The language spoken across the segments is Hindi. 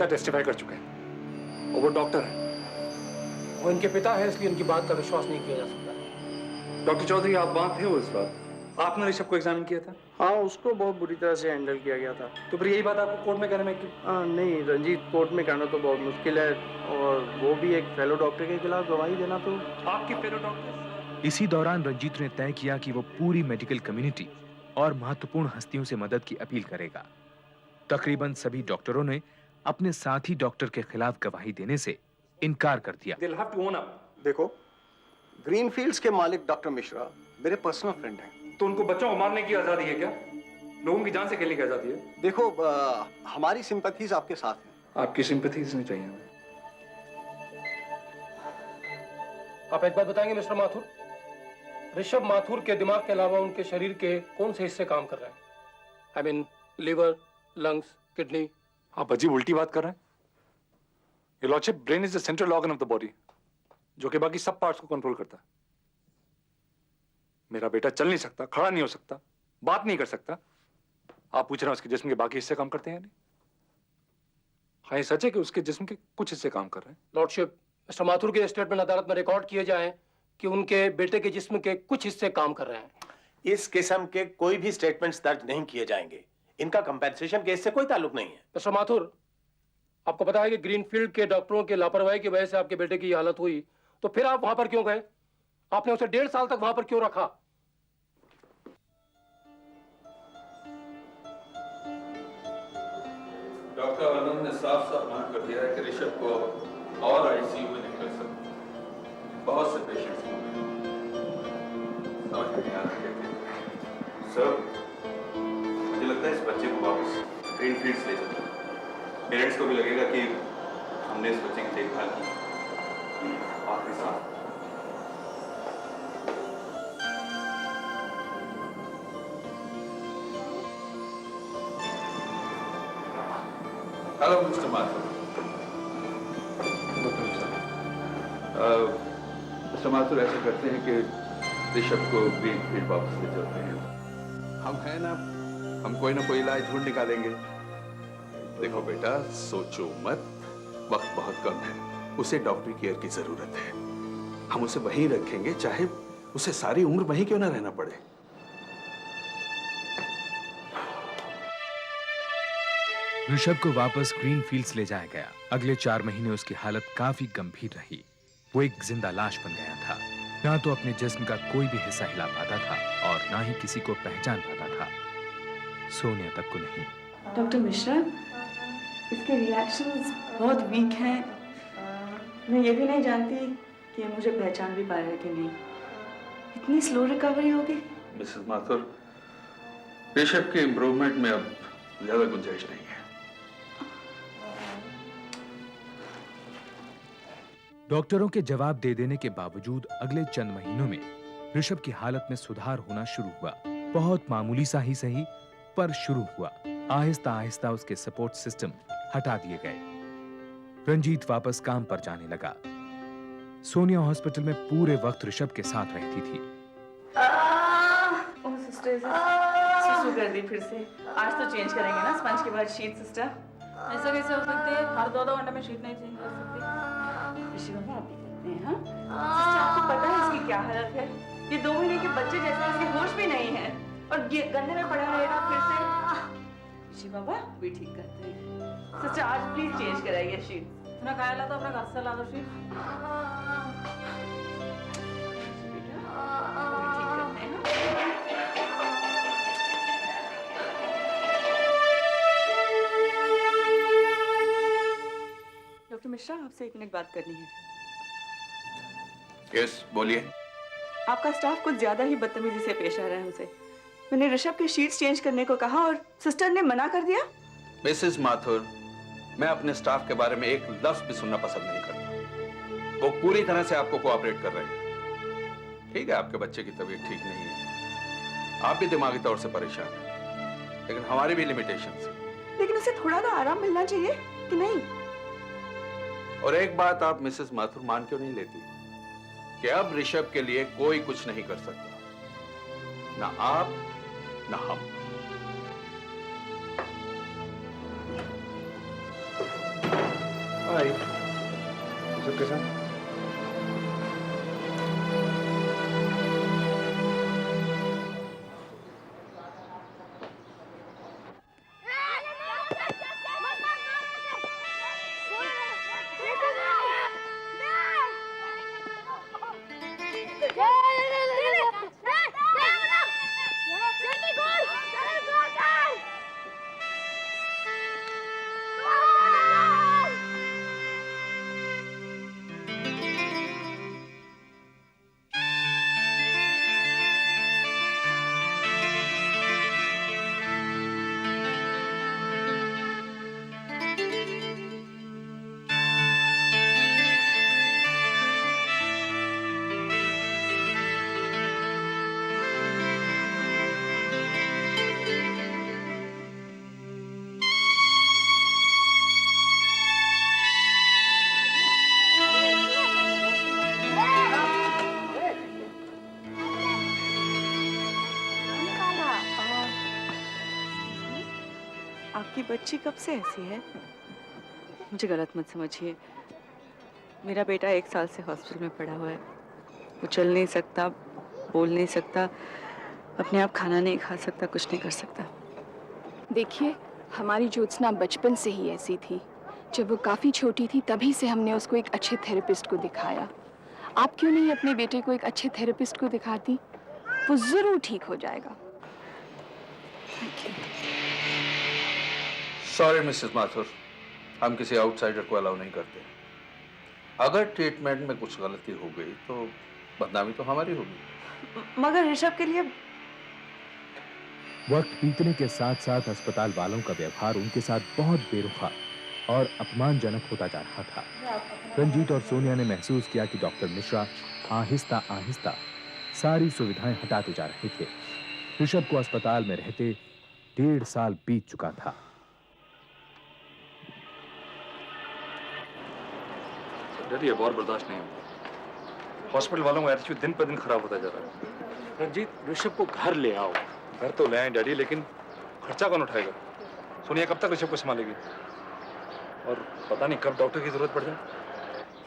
पिता टेस्टिफाई कर चुके हैं और वो डॉक्टर है। वो इनके पिता है, इसलिए इनकी बात का विश्वास नहीं किया जा सकता। डॉक्टर चौधरी, आप वहां थे उस वक्त? आपने ऋषभ को एग्जामिन किया था? हाँ, उसको बहुत बुरी तरह से हैंडल किया गया था। तो फिर यही बात आपको कोर्ट में कहने में क्यों? नहीं रंजीत, कोर्ट में कहना तो बहुत मुश्किल है, और वो भी एक फेलो डॉक्टर के खिलाफ गवाही देना तो। आपकी फेलो डॉक्टर? इसी दौरान रंजीत ने तय किया कि वो पूरी मेडिकल कम्युनिटी और महत्वपूर्ण हस्तियों से मदद की अपील करेगा। तकरीबन सभी डॉक्टरों ने अपने साथी डॉक्टर के खिलाफ गवाही देने से इनकार कर दिया। They'll have to own up. देखो, ग्रीनफील्ड्स के मालिक डॉक्टर मिश्रा मेरे पर्सनल फ्रेंड हैं। तो उनको बच्चों को मारने की आजादी है क्या? लोगों की जान से खेलने की आजादी है? देखो, हमारी सिंपैथीज आपके साथ हैं। आपकी सिंपैथीज नहीं चाहिए हमें। आप एक बात बताएंगे मिस्टर माथुर, ऋषभ माथुर के दिमाग के अलावा उनके शरीर के कौन से हिस्से काम कर रहे हैं? I mean liver, lungs, kidney. आप अजीब उल्टी बात कर रहे हैं। Your Lordship, brain is the central organ of the body, जो कि बाकी सब पार्ट्स को कंट्रोल करता है। मेरा बेटा चल नहीं सकता, खड़ा नहीं हो सकता, बात नहीं कर सकता। आप पूछ रहे हैं उसके जिस्म के बाकी हिस्से काम करते हैं या नहीं? हाँ, ये सच है कि उसके जिस्म के कुछ हिस्से काम कर रहे हैं। लॉर्डशिप, मिस्टर माथुर के स्टेटमेंट अदालत में रिकॉर्ड किए जाएं कि उनके बेटे के जिस्म के कुछ हिस्से काम कर रहे हैं। इस किस्म के कोई भी स्टेटमेंट्स दर्ज नहीं किए जाएंगे। इनका कंपेंसेशन केस से कोई ताल्लुक नहीं है। मिस्टर माथुर, आपको पता है कि ग्रीनफील्ड के डॉक्टरों की लापरवाही की वजह से आपके बेटे की हालत हुई, तो फिर आप वहां पर क्यों गए? आपने उसे 1.5 साल तक वहां पर क्यों रखा? डॉक्टर आनंद ने साफ साफ मना कर दिया है कि ऋषभ को और आईसीयू में नहीं कर सकते। बहुत से पेशेंट्स समझ में नहीं आ रहे थे। सर, मुझे लगता है इस बच्चे को वापस ग्रीनफील्ड्स ले चलते हैं। पेरेंट्स को भी लगेगा कि हमने इस बच्चे की देखभाल की आखिरी साल। Hello mister Mathur. Mister Mathur ऐसा करते हैं कि ऋषभ को ग्रीनफील्ड वापस ले चलते हैं। हम हैं ना, हम कोई ना कोई इलाज ढूंढ निकालेंगे। देखो बेटा, सोचो मत, वक्त बहुत कम है, उसे डॉक्टरी केयर की जरूरत है। हम उसे वहीं रखेंगे, चाहे उसे सारी उम्र वहीं क्यों ना रहना पड़े। ऋषभ को वापस ग्रीनफील्ड्स ले जाया गया। अगले 4 महीने उसकी हालत काफी गंभीर रही। वो एक जिंदा लाश बन गया था। ना तो अपने जिस्म का कोई भी हिस्सा हिला पाता था और ना ही किसी को पहचान पाता था, सोनिया तक को नहीं। डॉक्टर मिश्रा, इसके रिएक्शंस बहुत वीक हैं। मैं ये भी नहीं जानती कि ये मुझे पहचान भी पाएगा कि नहीं। इतनी स्लो रिकवरी होगी। मिसेस माथुर, ऋषभ के इम्प्रूवमेंट में अब ज्यादा गुंजाइश नहीं है। डॉक्टरों के जवाब दे देने के बावजूद अगले चंद महीनों में ऋषभ की हालत में सुधार होना शुरू हुआ। बहुत मामूली सा ही सही, पर शुरू हुआ। आहिस्ता आहिस्ता उसके सपोर्ट सिस्टम हटा दिए गए। रंजीत वापस काम पर जाने लगा। सोनिया हॉस्पिटल में पूरे वक्त ऋषभ के साथ रहती थी। ओह सिस्टर, सुसु कर दी फिर से। आज तो चेंज करेंगे ना स्पंज के बाद शीट सिस्टर। ऐसा कैसे हो सकती है? हर 2-2 घंटे में शीट नहीं चेंज कर सकती। ऋषि बाबा आप भी करते हैं? हाँ सिस्टर, आपको पता है इसकी क्या हालत है? ये 2 महीने के बच्चे जैसे, इसके होश भी नहीं है और गंदे में पड़ा रहेगा फिर से। ऋषि बाबा भी ठीक करते हैं। सिस्टर आज प्लीज चेंज कराइए शीट। इतना खाया ला तो अपने घर से ला दो शीट। डॉक्टर मिश्रा, आपसे 1 मिनट बात करनी है। यस, बोलिए। आपका स्टाफ कुछ ज्यादा ही बदतमीजी से पेश आ रहा है मुझे। मैंने ऋषभ के शीट्स चेंज करने को कहा और सिस्टर ने मना कर दिया। मिसेस माथुर, मैं अपने स्टाफ के बारे में एक लफ्ज भी सुनना पसंद नहीं करता। वो पूरी तरह से आपको कोऑपरेट कर रहे हैं। ठीक है, आपके बच्चे की तबीयत ठीक नहीं है, आप भी दिमागी तौर से परेशान हैं, लेकिन हमारी भी लिमिटेशंस हैं। लेकिन उसे थोड़ा तो आराम मिलना चाहिए कि नहीं? और एक बात आप मिसेस माथुर मान क्यों नहीं लेती कि अब ऋषभ के लिए कोई कुछ नहीं कर सकता, ना आप ना हम। हाय ऋषभ कैसा है? आपकी बच्ची कब से ऐसी है? मुझे गलत मत समझिए। मेरा बेटा 1 साल से हॉस्पिटल में पड़ा हुआ है। वो चल नहीं सकता, बोल नहीं सकता, अपने आप खाना नहीं खा सकता, कुछ नहीं कर सकता। देखिए, हमारी ज्योत्सना बचपन से ही ऐसी थी। जब वो काफ़ी छोटी थी तभी से हमने उसको एक अच्छे थेरेपिस्ट को दिखाया। आप क्यों नहीं अपने बेटे को एक अच्छे थेरेपिस्ट को दिखाती? वो ज़रूर ठीक हो जाएगा। सॉरी मिसेस माथुर, हम किसी आउटसाइडर को अलाउ नहीं करते। अगर ट्रीटमेंट में कुछ गलती हो गई तो बदनामी तो हमारी होगी। मगर ऋषभ के लिए वक्त बीतने के साथ साथ अस्पताल वालों का व्यवहार उनके साथ बहुत बेरुखा और अपमानजनक होता जा रहा था। रंजीत और सोनिया ने महसूस किया कि डॉक्टर मिश्रा आहिस्ता आहिस्ता सारी सुविधाएं हटाते जा रहे थे। ऋषभ को अस्पताल में रहते 1.5 साल बीत चुका था। डैडी अब और बर्दाश्त नहीं होगा। हॉस्पिटल वालों का एटीट्यूड दिन पर दिन खराब होता जा रहा है। रंजीत, ऋषभ को घर ले आओ। घर तो ले आए डैडी, लेकिन खर्चा कौन उठाएगा? सोनिया कब तक ऋषभ को संभालेगी? और पता नहीं कब डॉक्टर की जरूरत पड़ जाए।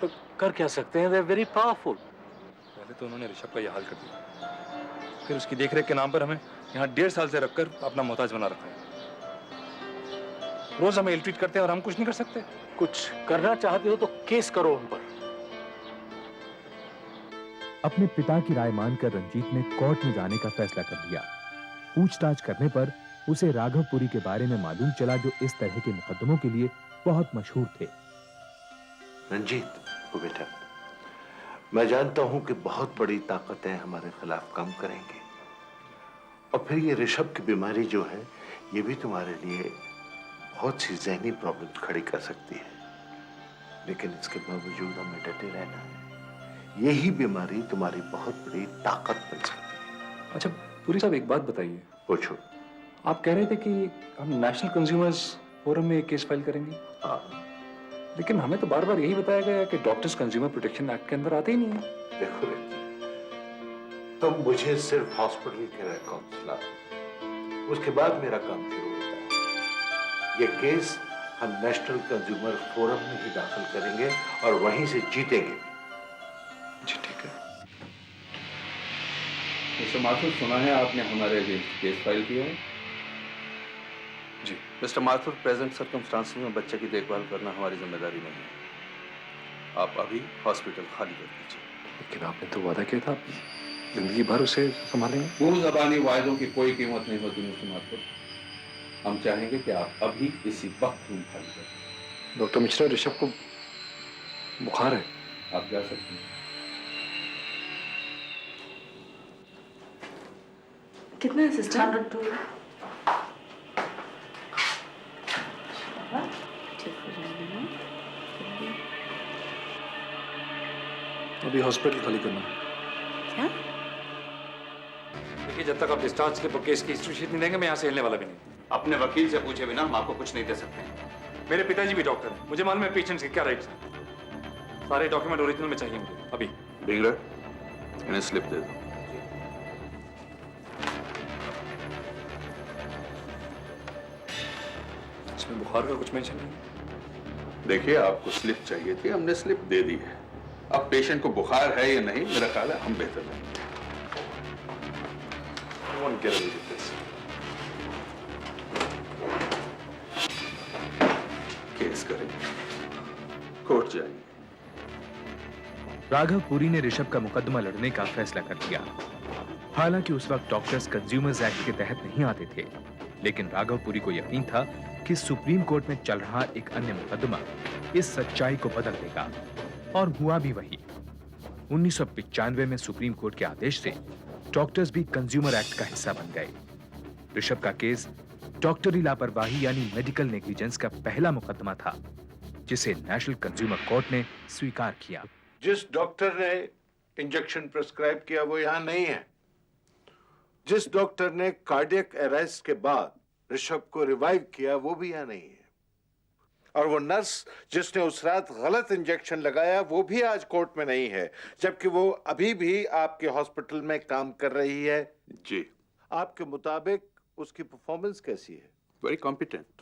तो कर क्या सकते हैं? They are very powerful. पहले तो उन्होंने ऋषभ का यह हाल कर दिया, फिर उसकी देखरेख के नाम पर हमें यहाँ 1.5 साल से रखकर अपना मोहताज बना रखा है। रोज हमें इल ट्रीट करते हैं और हम कुछ नहीं कर सकते। कुछ करना चाहते हो तो केस करो उन पर। अपने पिता की राय मानकर रंजीत ने कोर्ट में जाने का फैसला कर लिया। पूछताछ करने पर उसे राघवपुरी के बारे में मालूम चला, जो इस तरह के मुकदमों के लिए बहुत मशहूर थे। रंजीत, वो बेटा, मैं जानता हूं कि बहुत बड़ी ताकतें हमारे खिलाफ काम करेंगी, और फिर ये ऋषभ की बीमारी जो है, ये भी तुम्हारे लिए बहुत सी ज़हनी प्रॉब्लम खड़ी कर सकती है। लेकिन इसके बावजूद हमें डटे रहना है। यही बीमारी तुम्हारी बहुत बड़ी ताकत बन सकती है। अच्छा पुरी साहब, एक बात बताइए। पूछो। आप कह रहे थे कि हम नेशनल कंज्यूमर्स फोरम में एक केस फाइल करेंगे। हाँ, लेकिन हमें तो बार बार यही बताया गया कि डॉक्टर्स कंज्यूमर प्रोटेक्शन एक्ट के अंदर आते ही नहीं है। देखो रंजीत, तुम मुझे सिर्फ हॉस्पिटल के रिकॉर्ड्स ला दो, उसके बाद मेरा काम शुरू होता है। ये केस हम नेशनल कंज्यूमर फोरम में ही दाखिल करेंगे और वहीं से जीतेंगे। जी ठीक है। मिस्टर माथुर, सुना है आपने हमारे अगेंस्ट केस फाइल किया है? जी। मिस्टर माथुर, प्रेजेंट सर्कमस्टांसेस में बच्चे की देखभाल करना हमारी जिम्मेदारी नहीं है। आप अभी हॉस्पिटल खाली कर दीजिए। लेकिन आपने तो वादा किया था जिंदगी भर उसे संभालेंगे। वो ज़बानी वायदों की कोई कीमत नहीं होती मिस्टर माथुर। हम चाहेंगे कि आप अभी इसी वक्त रूम खाली करें। डॉक्टर मिश्रा, ऋषभ को बुखार है। आप जा सकते हैं। कितना है सिस्टर? 102। ठीक हो जाएगा ना? अभी हॉस्पिटल खाली करना है। क्या? देखिए, जब तक आप डिस्चार्ज स्लिप और केस की हिस्ट्री शीट नहीं देंगे, मैं यहाँ से हिलने वाला भी नहीं। अपने वकील से पूछे बिना हम आपको कुछ नहीं दे सकते। मेरे पिताजी भी डॉक्टर हैं, मुझे मालूम है पेशेंट्स के क्या राइट्स हैं। सारे डॉक्यूमेंट ओरिजिनल में चाहिए मुझे अभी। भिंगरा, इन्हें स्लिप दे दो। इसमें बुखार का कुछ मेंशन नहीं है। देखिए, आपको स्लिप चाहिए थी, हमने स्लिप दे दी है। अब पेशेंट को बुखार है या नहीं, मेरा ख्याल है हम बेहतर रहेंगे। I won't get away with this. Case करेंगे, कोर्ट जाएंगे। राघव पुरी ने ऋषभ का मुकदमा लड़ने का फैसला कर लिया। हालांकि उस वक्त डॉक्टर्स कंज्यूमर्स एक्ट के तहत नहीं आते थे, लेकिन राघव पुरी को यकीन था कि सुप्रीम कोर्ट में चल रहा एक अन्य मुकदमा इस सच्चाई को बदल देगा, और हुआ भी वही। 1995 में सुप्रीम कोर्ट के आदेश से डॉक्टर्स भी कंज्यूमर एक्ट का हिस्सा बन गए। ऋषभ का केस डॉक्टरी लापरवाही यानी मेडिकल नेग्लिजेंस का पहला मुकदमा था, जिसे नेशनल कंज्यूमर कोर्ट ने स्वीकार किया। जिस डॉक्टर ने इंजेक्शन प्रिस्क्राइब किया वो यहाँ नहीं है। जिस डॉक्टर ने कार्डियक अरेस्ट के बाद ऋषभ को रिवाइव किया वो भी यहाँ नहीं है। और वो नर्स जिसने उस रात गलत इंजेक्शन लगाया वो भी आज कोर्ट में नहीं है, जबकि वो अभी भी आपके हॉस्पिटल में काम कर रही है। जी। आपके मुताबिक उसकी परफॉर्मेंस कैसी है? Very competent.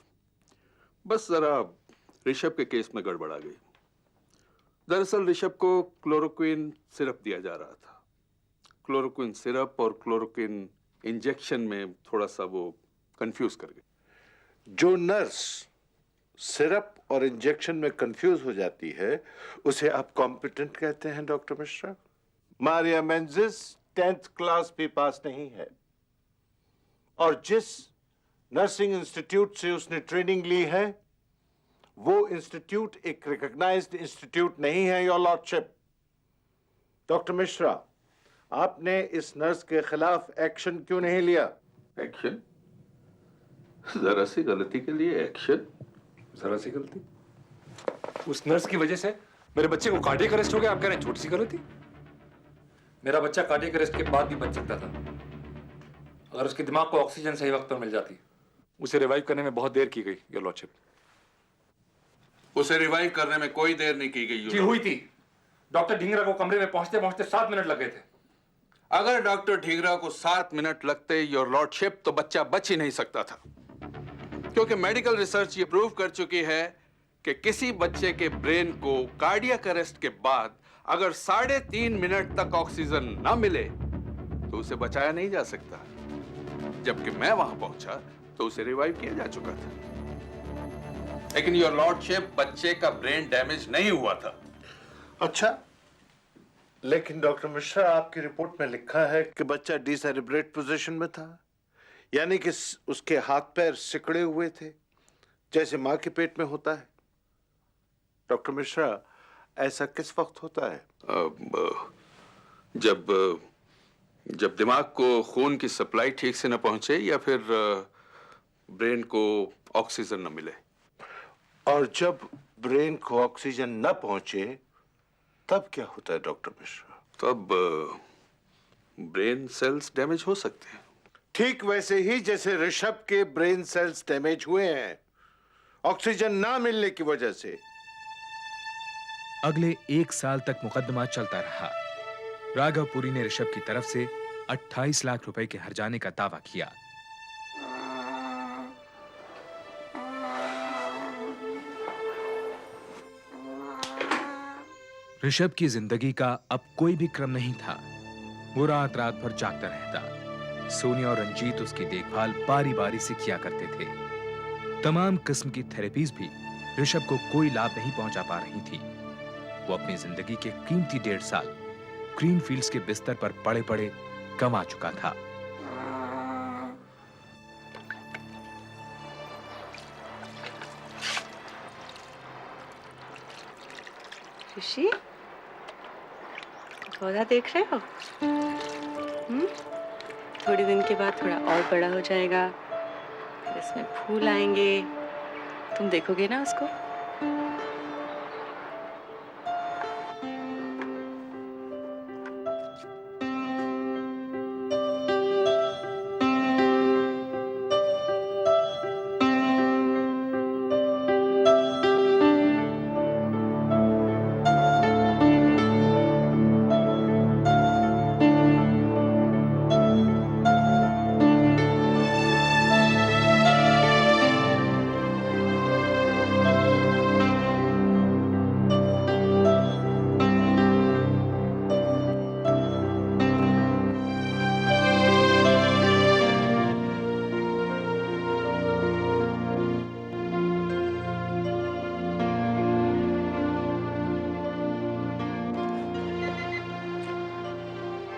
बस जरा ऋषभ के केस में गड़बड़ आ गई। दरअसल ऋषभ को क्लोरोक्विन सिरप दिया जा रहा था। क्लोरोक्विन सिरप और क्लोरोक्विन इंजेक्शन में थोड़ा सा वो कंफ्यूज कर गए। जो नर्स सिरप और इंजेक्शन में कंफ्यूज हो जाती है उसे आप कॉम्पिटेंट कहते हैं doctor Mishra? Maria Menezes 10th class भी पास नहीं है, और जिस नर्सिंग इंस्टीट्यूट से उसने ट्रेनिंग ली है वो इंस्टीट्यूट एक रिकॉग्नाइज्ड इंस्टीट्यूट नहीं है, योर लॉर्डशिप। डॉक्टर मिश्रा, आपने इस नर्स के खिलाफ एक्शन क्यों नहीं लिया? एक्शन? जरा सी गलती के लिए एक्शन? जरा सी गलती? उस नर्स की वजह से मेरे बच्चे को कार्डियक अरेस्ट हो गया। आप कह रहे हैं छोटी सी गलती? मेरा बच्चा कार्डियक अरेस्ट के बाद भी बच सकता था अगर उसके दिमाग को ऑक्सीजन सही वक्त पर मिल जाती। उसे रिवाइव करने में बहुत देर की गई, योर लॉर्डशिप। उसे रिवाइव करने में कोई देर नहीं की गई। जी हुई थी। डॉक्टर ढींगरा को कमरे में पहुंचते पहुंचते 7 मिनट लग गए थे। अगर डॉक्टर ढींगरा को 7 मिनट लगते, योर लॉर्डशिप, तो बच्चा बच ही नहीं सकता था, क्योंकि मेडिकल रिसर्च ये प्रूव कर चुकी है कि किसी बच्चे के ब्रेन को कार्डियक अरेस्ट के बाद अगर 3.5 मिनट तक ऑक्सीजन ना मिले तो उसे बचाया नहीं जा सकता। जबकि मैं वहां पहुंचा तो उसे रिवाइव किया जा चुका था। लेकिन योर लॉर्डशिप, बच्चे का ब्रेन डैमेज नहीं हुआ था। अच्छा, लेकिन डॉक्टर मिश्रा आपकी रिपोर्ट में लिखा है कि बच्चा डिसेरेब्रेट पोजीशन में था, यानी कि उसके हाथ पैर सिकड़े हुए थे जैसे मां के पेट में होता है। डॉक्टर मिश्रा, ऐसा किस वक्त होता है? जब दिमाग को खून की सप्लाई ठीक से न पहुंचे या फिर ब्रेन को ऑक्सीजन न मिले। और जब ब्रेन को ऑक्सीजन न पहुंचे तब क्या होता है डॉक्टर मिश्रा? तब ब्रेन सेल्स डैमेज हो सकते हैं। ठीक वैसे ही जैसे ऋषभ के ब्रेन सेल्स डैमेज हुए हैं ऑक्सीजन ना मिलने की वजह से। अगले 1 साल तक मुकदमा चलता रहा। राघव पुरी ने ऋषभ की तरफ से 28 लाख रुपए के हर्जाने का दावा किया। ऋषभ की जिंदगी का अब कोई भी क्रम नहीं था। वो रात रात भर जागता रहता। सोनिया और रंजीत उसकी देखभाल बारी बारी से किया करते थे। तमाम किस्म की थेरेपीज भी ऋषभ को कोई लाभ नहीं पहुंचा पा रही थी। वो अपनी जिंदगी के कीमती 1.5 साल ग्रीन फील्ड्स के बिस्तर पर पड़े पड़े गंवा चुका था। ऋषि, पौधा देख रहे हो? थोड़े दिन के बाद थोड़ा और बड़ा हो जाएगा, इसमें फूल आएंगे। तुम देखोगे ना उसको?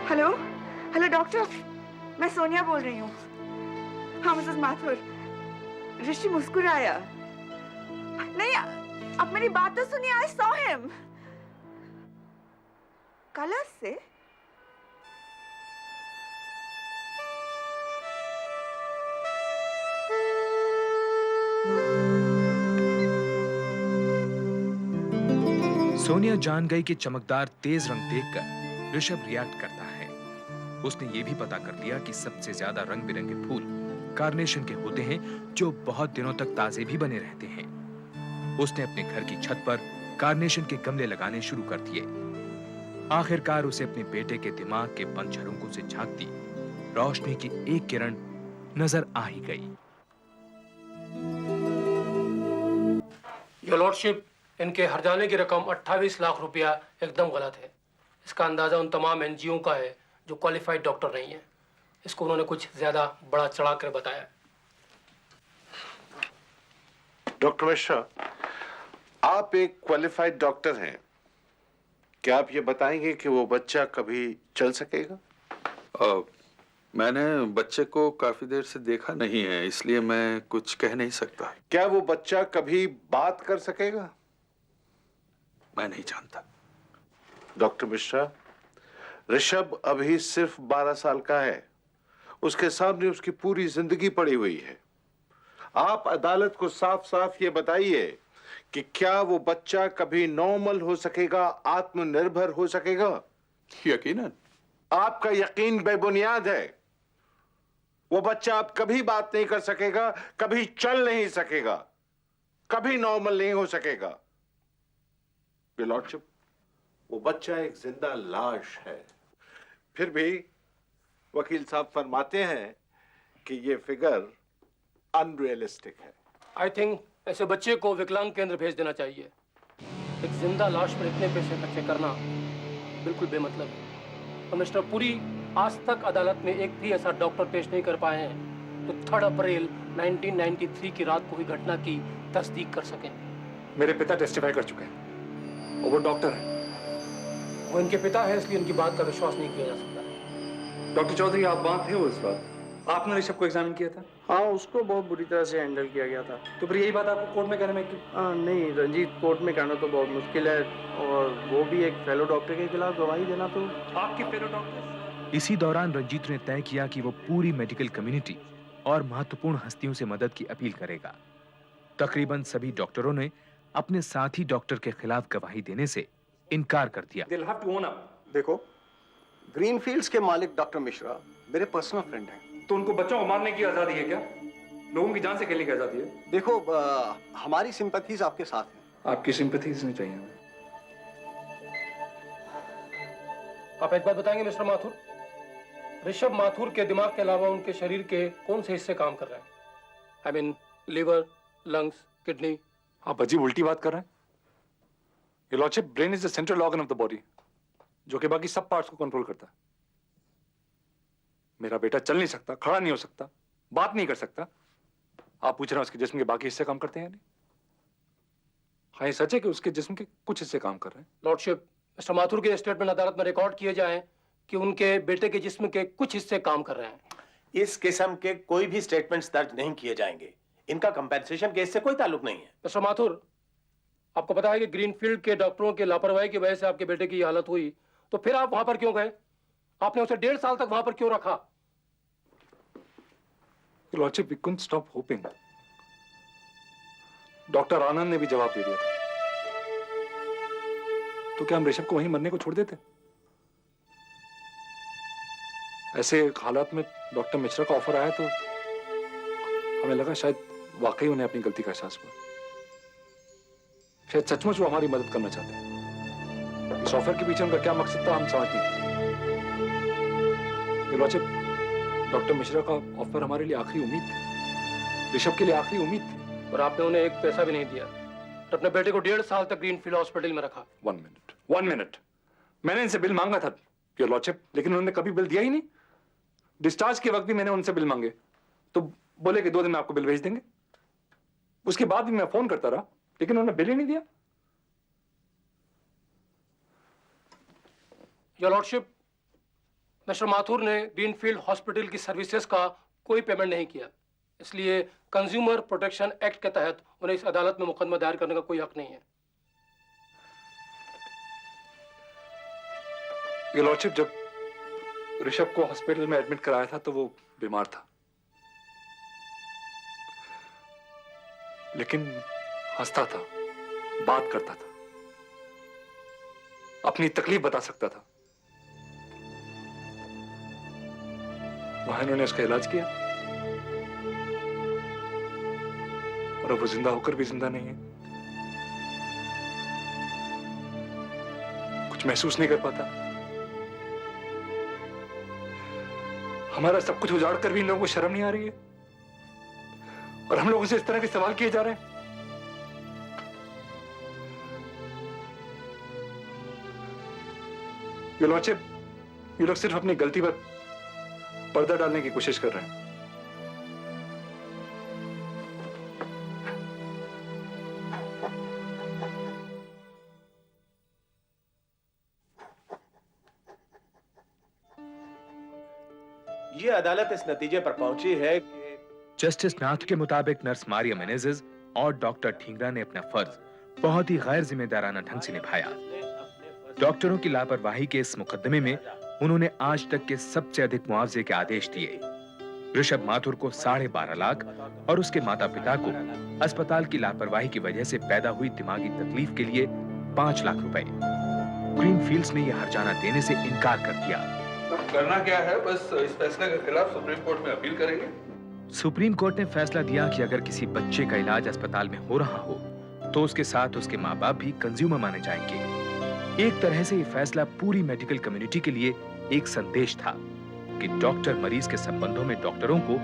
हेलो हेलो डॉक्टर, मैं सोनिया बोल रही हूँ। हाँ मिसेस माथुर, ऋषि मुस्कुराया नहीं। अब मेरी बात तो सुनिए। आई सॉ हिम कलर से। सोनिया जान गई कि चमकदार तेज रंग देखकर ऋषभ रिएक्ट करता है। उसने ये भी पता कर लिया कि सबसे ज्यादा रंग बिरंगे फूल कार्नेशन के होते हैं, जो बहुत दिनों तक ताजे भी बने रहते हैं। उसने अपने घर की छत पर कार्नेशन के गमले लगाने शुरू कर दिए। आखिरकार उसे अपने बेटे के दिमाग के बंद झरोकों से झांकती रोशनी की एक किरण नजर आ ही गई। योर लॉर्डशिप, इनके हर्जाने की रकम 28 लाख रुपया एकदम गलत है। इसका अंदाजा उन तमाम एनजीओ का है जो क्वालिफाइड डॉक्टर नहीं है। इसको उन्होंने कुछ ज्यादा बड़ा चढ़ा कर बताया। डॉक्टर मिश्रा, आप एक क्वालिफाइड डॉक्टर हैं, क्या आप ये बताएंगे कि वो बच्चा कभी चल सकेगा? मैंने बच्चे को काफी देर से देखा नहीं है, इसलिए मैं कुछ कह नहीं सकता। क्या वो बच्चा कभी बात कर सकेगा? मैं नहीं जानता। डॉक्टर मिश्रा, ऋषभ अभी सिर्फ 12 साल का है। उसके सामने उसकी पूरी जिंदगी पड़ी हुई है। आप अदालत को साफ साफ ये बताइए कि क्या वो बच्चा कभी नॉर्मल हो सकेगा, आत्मनिर्भर हो सकेगा? यकीनन। आपका यकीन बेबुनियाद है। वो बच्चा अब कभी बात नहीं कर सकेगा, कभी चल नहीं सकेगा, कभी नॉर्मल नहीं हो सकेगा। योर लॉर्डशिप, वो बच्चा एक जिंदा लाश है। फिर भी वकील साहब फरमाते हैं कि ये फिगर अनरियलिस्टिक है। आई थिंक ऐसे बच्चे को विकलांग केंद्र भेज देना चाहिए। एक जिंदा लाश पर इतने पैसे खर्चे करना बिल्कुल बेमतलब है। तो मिस्टर पुरी, आज तक अदालत में एक भी ऐसा डॉक्टर पेश नहीं कर पाए हैं तो 3 अप्रैल 1993 की रात को हुई घटना की तस्दीक कर सकें। मेरे पिता टेस्टिफाई कर चुके हैं और वो डॉक्टर हैं। वो इनके पिता है, इसलिए उनकी बात का विश्वास नहीं किया जा सकता। डॉक्टर चौधरी, आप वहां थे उस वक्त? आपने ऋषभ को एग्जामिन किया था? हाँ, उसको बहुत बुरी तरह से हैंडल किया गया था। तो फिर यही बात आपको कोर्ट में कहने में क्यों? नहीं रंजीत, कोर्ट में कहना तो बहुत मुश्किल है, और वो भी एक फेलो डॉक्टर के खिलाफ गवाही देना तो। आपके फेलो डॉक्टर? इसी दौरान रंजीत ने तय किया कि वो पूरी मेडिकल कम्युनिटी और महत्वपूर्ण हस्तियों से मदद की अपील करेगा। तकरीबन सभी डॉक्टरों ने अपने साथी डॉक्टर के खिलाफ गवाही देने से इनकार कर दिया। They'll have to own up. देखो, ग्रीनफील्ड्स के मालिक डॉक्टर मिश्रा मेरे पर्सनल फ्रेंड हैं। तो उनको बच्चों को मारने की आजादी है क्या? लोगों की जान से खेलने की आजादी है? देखो, हमारी सिंपैथीज आपके साथ हैं। आपकी सिंपैथीज नहीं चाहिए हमें। आप एक बात बताएंगे मिस्टर माथुर, ऋषभ माथुर के दिमाग के अलावा उनके शरीर के कौन से हिस्से काम कर रहे हैं? I mean liver, lungs, kidney. आप अजीब उल्टी बात कर रहे हैं। Your Lordship, brain is the central organ of the body, जो कि बाकी सब पार्ट्स को कंट्रोल करता है। मेरा बेटा चल नहीं सकता, खड़ा नहीं हो सकता, बात नहीं कर सकता। आप पूछ रहे हैं उसके जिस्म के बाकी हिस्से काम करते हैं या नहीं? हाँ, ये सच है कि उसके जिस्म के कुछ हिस्से काम कर रहे हैं। लॉर्डशिप, मिस्टर माथुर के स्टेटमेंट अदालत में रिकॉर्ड किए जाएं कि उनके बेटे के जिस्म के कुछ हिस्से काम कर रहे हैं। इस किस्म के कोई भी स्टेटमेंट्स दर्ज नहीं किए जाएंगे। इनका कंपेंसेशन केस से कोई ताल्लुक नहीं है। मिस्टर माथुर, आपको पता है कि ग्रीनफील्ड के डॉक्टरों की लापरवाही की वजह से आपके बेटे की हालत हुई, तो फिर आप वहां पर क्यों गए? आपने उसे 1.5 साल तक वहां पर क्यों रखा? Your Lordship, we couldn't stop hoping. Doctor Anand ने भी जवाब दे दिया था। तो क्या हम ऋषभ को वहीं मरने को छोड़ देते? ऐसे हालात में डॉक्टर मिश्रा का ऑफर आया तो हमें लगा शायद वाकई उन्हें अपनी गलती का एहसास हुआ। शायद सचमुच वो हमारी मदद करना चाहते हैं। इस ऑफर के पीछे उनका क्या मकसद था हम समझ नहीं पाए। डॉक्टर मिश्रा का ऑफर हमारे लिए आखिरी उम्मीद थी, ऋषभ के लिए आखिरी उम्मीद थी। और आपने उन्हें एक पैसा भी नहीं दिया तो अपने बेटे को 1.5 साल तक ग्रीनफील्ड हॉस्पिटल में रखा। 1 मिनट, मैंने इनसे बिल मांगा था योर लॉर्डशिप, लेकिन उन्होंने कभी बिल दिया ही नहीं। डिस्चार्ज के वक्त भी मैंने उनसे बिल मांगे तो बोले कि 2 दिन में आपको बिल भेज देंगे। उसके बाद भी मैं फोन करता रहा लेकिन उन्होंने बिल ही नहीं दिया। योर लॉर्डशिप, मिस्टर माथुर ने ग्रीनफील्ड हॉस्पिटल की सर्विसेज का कोई पेमेंट नहीं किया, इसलिए कंज्यूमर प्रोटेक्शन एक्ट के तहत उन्हें इस अदालत में मुकदमा दायर करने का कोई हक नहीं है। ये लॉर्डशिप, जब ऋषभ को हॉस्पिटल में एडमिट कराया था तो वो बीमार था, लेकिन हंसता था, बात करता था, अपनी तकलीफ बता सकता था। वहां इन्होंने उसका इलाज किया और अब वो जिंदा होकर भी जिंदा नहीं है, कुछ महसूस नहीं कर पाता। हमारा सब कुछ उजाड़ कर भी इन लोगों को शर्म नहीं आ रही है, और हम लोगों से इस तरह के सवाल किए जा रहे हैं। ये लॉर्डशिप, ये लोग सिर्फ अपनी गलती पर पर्दा डालने की कोशिश कर रहे हैं। ये अदालत इस नतीजे पर पहुंची है कि जस्टिस नाथ के मुताबिक नर्स मारिया मेनेजेस और डॉक्टर ठींगरा ने अपना फर्ज बहुत ही गैर जिम्मेदाराना ढंग से निभाया। डॉक्टरों की लापरवाही के इस मुकदमे में उन्होंने आज तक के सबसे अधिक मुआवजे के आदेश दिए। ऋषभ माथुर को 12.5 लाख और उसके माता पिता को अस्पताल की लापरवाही की वजह से पैदा हुई दिमागी तकलीफ के लिए 5 लाख रुपए। ग्रीनफील्ड्स ने यह हर्जाना देने से इनकार कर दिया। करना क्या है, बस इस फैसले के खिलाफ सुप्रीम कोर्ट में अपील करेंगे। सुप्रीम कोर्ट ने फैसला दिया कि अगर किसी बच्चे का इलाज अस्पताल में हो रहा हो तो उसके साथ उसके माँ बाप भी कंज्यूमर माने जाएंगे। एक तरह से यह फैसला पूरी मेडिकल कम्युनिटी के लिए एक संदेश था कि डॉक्टर मरीज के संबंधों में डॉक्टरों को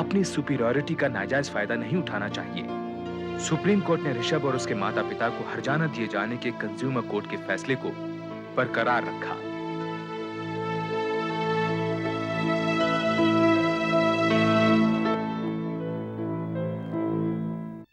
अपनी सुपीरियरिटी का नाजायज फायदा नहीं उठाना चाहिए। सुप्रीम कोर्ट ने ऋषभ और उसके माता पिता को हर्जाना दिए जाने के कंज्यूमर कोर्ट के फैसले को बरकरार रखा।